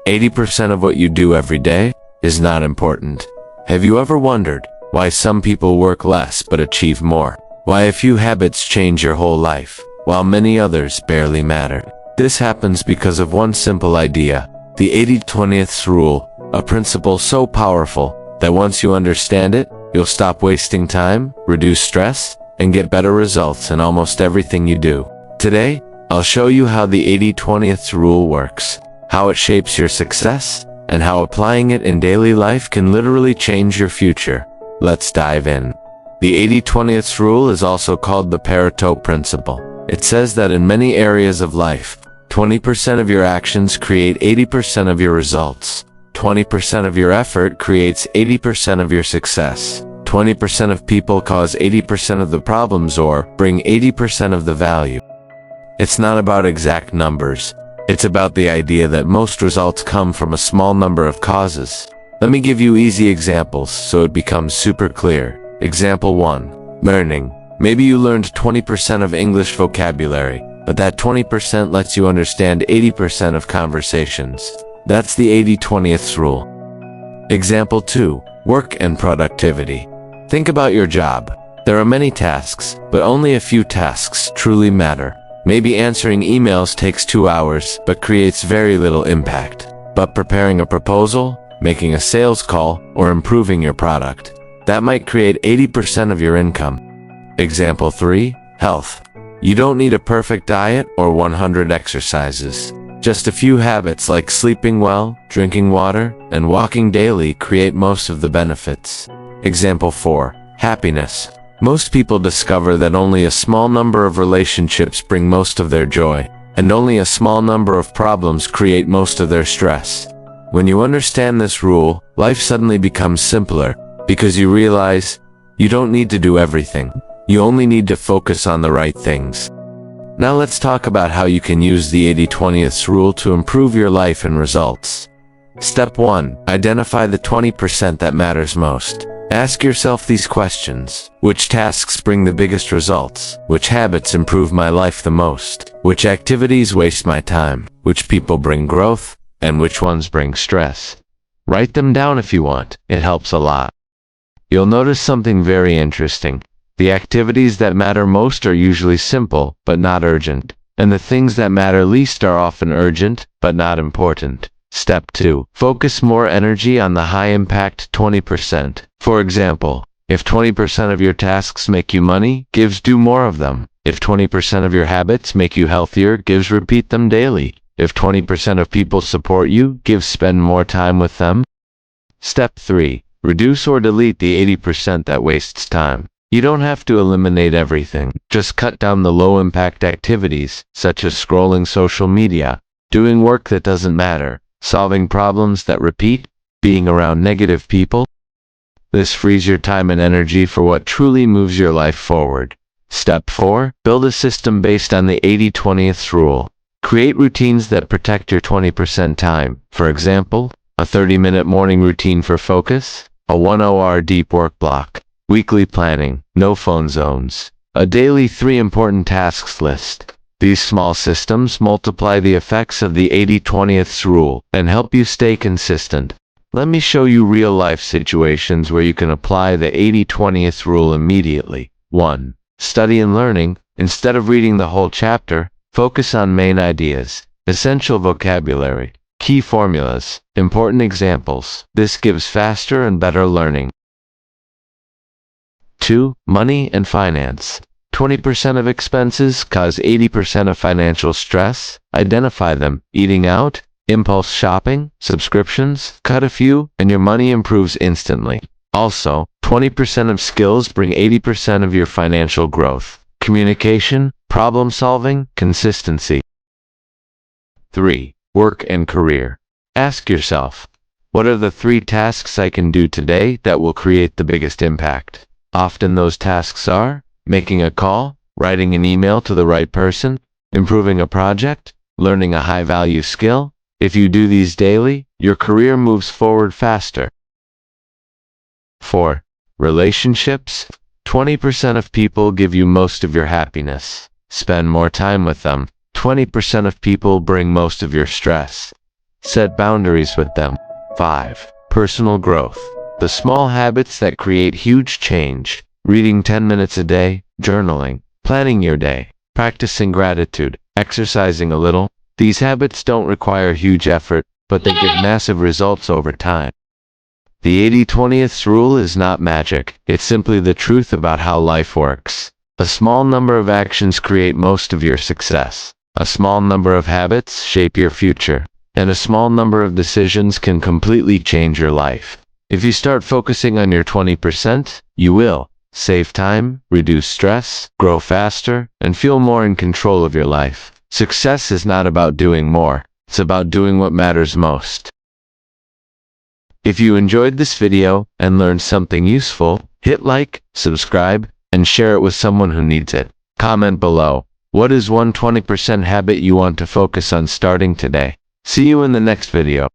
80% of what you do every day is not important. Have you ever wondered why some people work less but achieve more? Why a few habits change your whole life, while many others barely matter? This happens because of one simple idea, the 80-20th rule, a principle so powerful that once you understand it, you'll stop wasting time, reduce stress, and get better results in almost everything you do. Today, I'll show you how the 80-20th rule works, how it shapes your success, and how applying it in daily life can literally change your future. Let's dive in. The 80-20th rule is also called the Pareto Principle. It says that in many areas of life, 20% of your actions create 80% of your results. 20% of your effort creates 80% of your success. 20% of people cause 80% of the problems or bring 80% of the value. It's not about exact numbers. It's about the idea that most results come from a small number of causes. Let me give you easy examples so it becomes super clear. Example 1. Learning. Maybe you learned 20% of English vocabulary, but that 20% lets you understand 80% of conversations. That's the 80-20th rule. Example 2. Work and productivity. Think about your job. There are many tasks, but only a few tasks truly matter. Maybe answering emails takes 2 hours, but creates very little impact. But preparing a proposal, making a sales call, or improving your product, that might create 80% of your income. Example 3. Health. You don't need a perfect diet or 100 exercises. Just a few habits like sleeping well, drinking water, and walking daily create most of the benefits. Example 4. Happiness. Most people discover that only a small number of relationships bring most of their joy, and only a small number of problems create most of their stress. When you understand this rule, life suddenly becomes simpler, because you realize you don't need to do everything. You only need to focus on the right things. Now let's talk about how you can use the 80-20th rule to improve your life and results. Step 1. Identify the 20% that matters most. Ask yourself these questions. Which tasks bring the biggest results? Which habits improve my life the most? Which activities waste my time? Which people bring growth? And which ones bring stress? Write them down if you want. It helps a lot. You'll notice something very interesting. The activities that matter most are usually simple, but not urgent. And the things that matter least are often urgent, but not important. Step 2. Focus more energy on the high-impact 20%. For example, if 20% of your tasks make you money, do more of them. If 20% of your habits make you healthier, repeat them daily. If 20% of people support you, spend more time with them. Step 3. Reduce or delete the 80% that wastes time. You don't have to eliminate everything. Just cut down the low-impact activities, such as scrolling social media, doing work that doesn't matter, solving problems that repeat, being around negative people. This frees your time and energy for what truly moves your life forward. Step 4. Build a system based on the 80-20th rule. Create routines that protect your 20% time. For example, a 30-minute morning routine for focus, a 1-hour deep work block, weekly planning, no phone zones, a daily 3 important tasks list. These small systems multiply the effects of the 80-20th rule and help you stay consistent. Let me show you real-life situations where you can apply the 80-20th rule immediately. 1. Study and learning. Instead of reading the whole chapter, focus on main ideas, essential vocabulary, key formulas, important examples. This gives faster and better learning. 2. Money and finance. 20% of expenses cause 80% of financial stress. Identify them. Eating out, impulse shopping, subscriptions. Cut a few, and your money improves instantly. Also, 20% of skills bring 80% of your financial growth. Communication, problem solving, consistency. 3. Work and career. Ask yourself, what are the 3 tasks I can do today that will create the biggest impact? Often those tasks are making a call, writing an email to the right person, improving a project, learning a high-value skill. If you do these daily, your career moves forward faster. 4. Relationships. 20% of people give you most of your happiness. Spend more time with them. 20% of people bring most of your stress. Set boundaries with them. 5. Personal growth. The small habits that create huge change. Reading 10 minutes a day, journaling, planning your day, practicing gratitude, exercising a little. These habits don't require huge effort, but they give massive results over time. The 80/20th rule is not magic, it's simply the truth about how life works. A small number of actions create most of your success. A small number of habits shape your future. And a small number of decisions can completely change your life. If you start focusing on your 20%, you will save time, reduce stress, grow faster, and feel more in control of your life. Success is not about doing more, it's about doing what matters most. If you enjoyed this video and learned something useful, hit like, subscribe, and share it with someone who needs it. Comment below, what is one 20% habit you want to focus on starting today? See you in the next video.